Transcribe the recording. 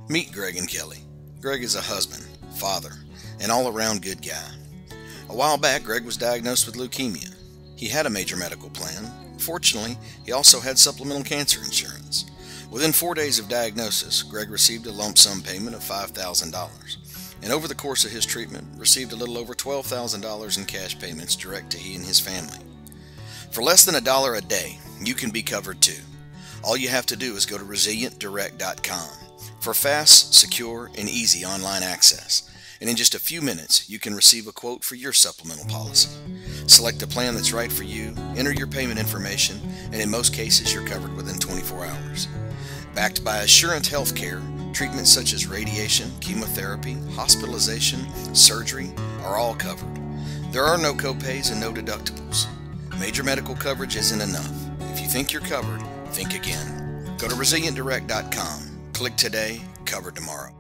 Meet Greg and Kelly. Greg is a husband, father, and all-around good guy. A while back, Greg was diagnosed with leukemia. He had a major medical plan. Fortunately, he also had supplemental cancer insurance. Within 4 days of diagnosis, Greg received a lump sum payment of $5,000, and over the course of his treatment, received a little over $12,000 in cash payments direct to he and his family. For less than $1 a day, you can be covered too. All you have to do is go to ResilientDirect.com for fast, secure, and easy online access. And in just a few minutes, you can receive a quote for your supplemental policy. Select the plan that's right for you, enter your payment information, and in most cases, you're covered within 24 hours. Backed by Assurant Healthcare, treatments such as radiation, chemotherapy, hospitalization, surgery are all covered. There are no copays and no deductibles. Major medical coverage isn't enough. If you think you're covered, think again. Go to ResilientDirect.com. Click today, cover tomorrow.